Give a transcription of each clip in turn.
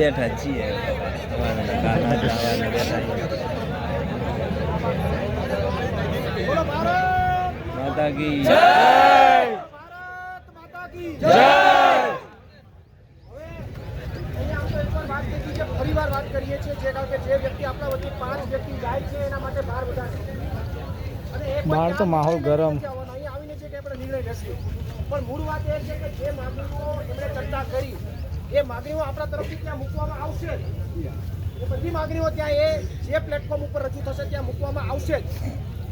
બેઠા છીએ માતા કી જય, ભારત માતા કી જય। ફરીવાર વાત કરીએ છીએ જે કારણ કે જે વ્યક્તિ આપણા વચ્ચે 5 વ્યક્તિ જાય છે એના માટે બહાર બધા છે અને એક બહાર તો માહોલ ગરમ અહીં આવીને છે કે આપણે નિર્ણય લેશું પણ મૂળ વાત એ છે કે જે માંગણીઓ એમણે ચર્ચા કરી એ માંગણીઓ આપણા તરફથી ત્યાં મૂકવામાં આવશે એ બધી માંગણીઓ ત્યાં એ જે પ્લેટફોર્મ ઉપર રજૂ થશે ત્યાં મૂકવામાં આવશે જ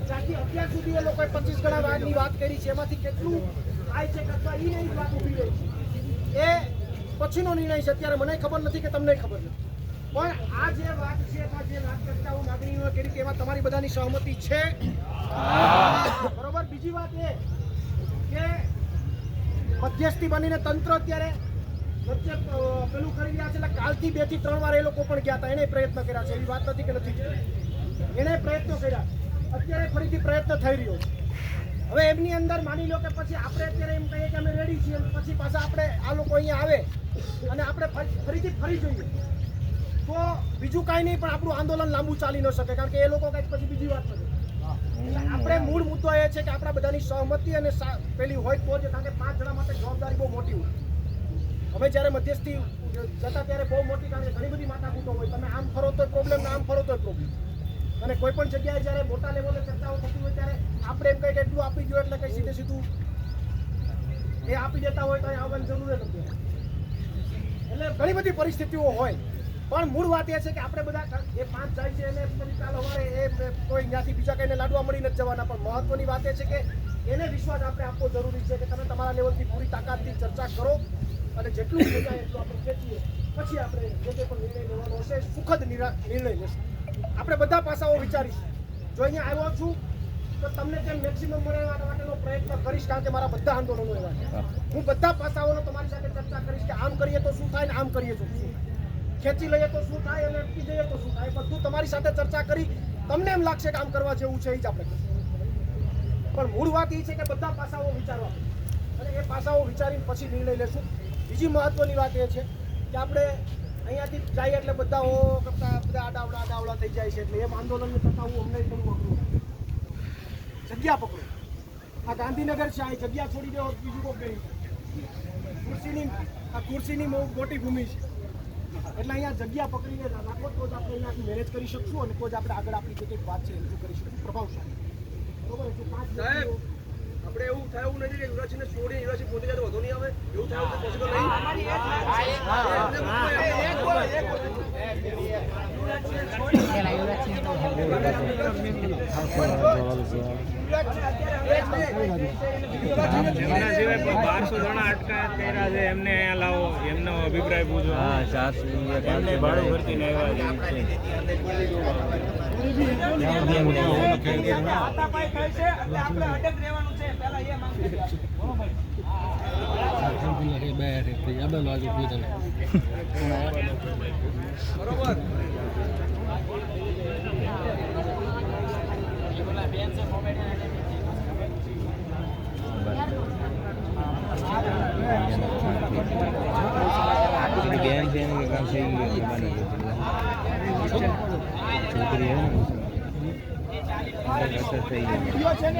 ત્યાંથી અત્યાર સુધી એ લોકોએ 25 ગણા વારની વાત કરી છે એમાંથી કેટલું થાય છે અથવા એ નહીં વાત ઊભી રહી છે એ પછીનો નિર્ણય છે અત્યારે મને ખબર નથી કે તમને ખબર નથી પણ આ જે વાત છે અથવા જે વાત ચર્ચાઓ માંગણીઓ કરી કે એમાં તમારી બધાની સહમતિ છે બરોબર બીજી વાત એ કે મધ્યસ્થી બનીને તંત્ર અત્યારે વચ્ચે પેલું કરી રહ્યા છે એટલે કાલથી 2 થી 3 વાર એ લોકો પણ ગયા હતા એને પ્રયત્ન કર્યા છે એવી વાત નથી કે નથી એને પ્રયત્નો કર્યા અત્યારે ફરીથી પ્રયત્ન થઈ રહ્યો છે હવે એમની અંદર માની લો કે પછી આપણે અત્યારે એમ કહીએ કે અમે રેડી છીએ પછી પાછા આપણે આ લોકો અહીંયા આવે અને આપણે ફરીથી ફરી જોઈએ તો બીજું કાંઈ નહીં પણ આપણું આંદોલન લાંબુ ચાલી ન શકે કારણ કે એ લોકો કંઈક પછી બીજી વાત કરે આપણે મૂળ મુદ્દો એ છે કે આપણા બધાની સહમતિ અને પેલી હોય તો જ કારણ કે 5 જણા માટે જવાબદારી બહુ મોટી હોય અમે જ્યારે મધ્યસ્થી જતા ત્યારે બહુ મોટી કારણ કે ઘણી બધી માથાકૂટો હોય તમે આમ ફરો તો પ્રોબ્લેમ આમ ફરો તો પ્રોબ્લેમ અને કોઈ પણ જગ્યાએ જ્યારે મોટા લેવલે ચર્ચાઓ થતી હોય ત્યારે આપણે એમ કંઈ કે એટલું આપી દો એટલે કંઈ સીધે સીધું એ આપી દેતા હોય તો આવવાની જરૂર નથી એટલે ઘણી બધી પરિસ્થિતિઓ હોય પણ મૂળ વાત એ છે કે આપણે બધા એ 5 જાય છે એને ચાલ અમારે એ કોઈ ત્યાંથી બીજા કંઈને લાડવા મળી નથી જવાના પણ મહત્વની વાત એ છે કે એને વિશ્વાસ આપણે આપવો જરૂરી છે કે તમે તમારા લેવલથી પૂરી તાકાતથી ચર્ચા કરો અને જેટલું થઈ જાય એટલું આપણે ખેંચીએ પછી આપણે જે કંઈ પણ નિર્ણય લેવાનો હશે સુખદ નિર્ણય લેશું આપણે બધા પાસાઓ વિચારીશું જો અહીંયા આવ્યો છું તો તમને જેમ મેક્સિમમ મળે માટેનો પ્રયત્ન કરીશ કારણ કે મારા બધા આંદોલનો એવા છે હું બધા પાસાઓનો તમારી સાથે ચર્ચા કરીશ કે આમ કરીએ તો શું થાય ને આમ કરીએ તો શું થાય ખેંચી લઈએ તો શું થાય અને અટકી જઈએ તો શું થાય બધું તમારી સાથે ચર્ચા કરી તમને એમ લાગશે કે આમ કરવા જેવું છે એ જ આપણે કરીશું પણ મૂળ વાત એ છે કે બધા પાસાઓ વિચારવા અને એ પાસાઓ વિચારીને પછી નિર્ણય લેશું બીજી મહત્વની વાત એ છે કે આપણે અહીંયાથી જાય એટલે બધા કરતા બધા આડાવડા થઈ જાય છે એટલે એમ આંદોલનને ટકાવવું અમને થોડું અઘરું જગ્યા પકડો આ ગાંધીનગર છે આ જગ્યા છોડી દો બીજું કોઈ ખુરશીની મોટી ભૂમિ છે એટલે અહીંયા જગ્યા પકડીને રાખો તો જ આપણે અહીંયાથી મેનેજ કરી શકશું અને તો જ આપણે આગળ આપણી જે કંઈક વાત છે એ રજૂ કરી શકશું પ્રભાવશાળી બરોબર એટલે 5 આપણે એવું થાય એવું નથી કે યુવરાજને છોડી યુવરાજ પોતે જાય તો વધુ નહીં આવે એવું થાય તો પોસિબલ એમના સિવાય 1200 જણા અટકાયત કર્યા છે એમને અહીંયા લાવો એમનો અભિપ્રાય પૂછો હા 400 એમને ભાડું ભરતીને આવ્યા બેન બેન કે કામ થઈ ગયું છોકરી હે ને